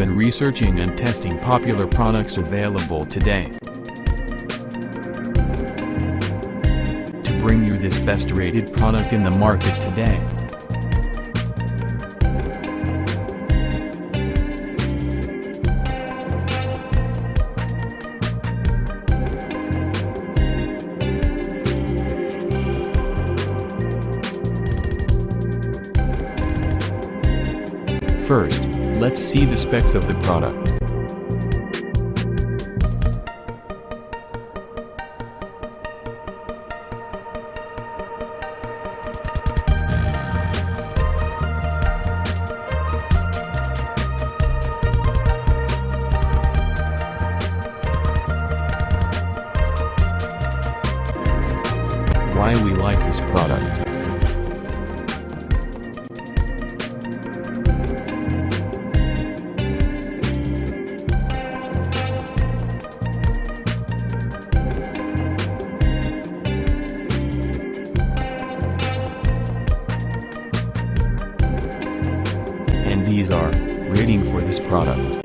been researching and testing popular products available today to bring you this best rated product in the market today. First, let's see the specs of the product. Why we like this product. And these are rating for this product.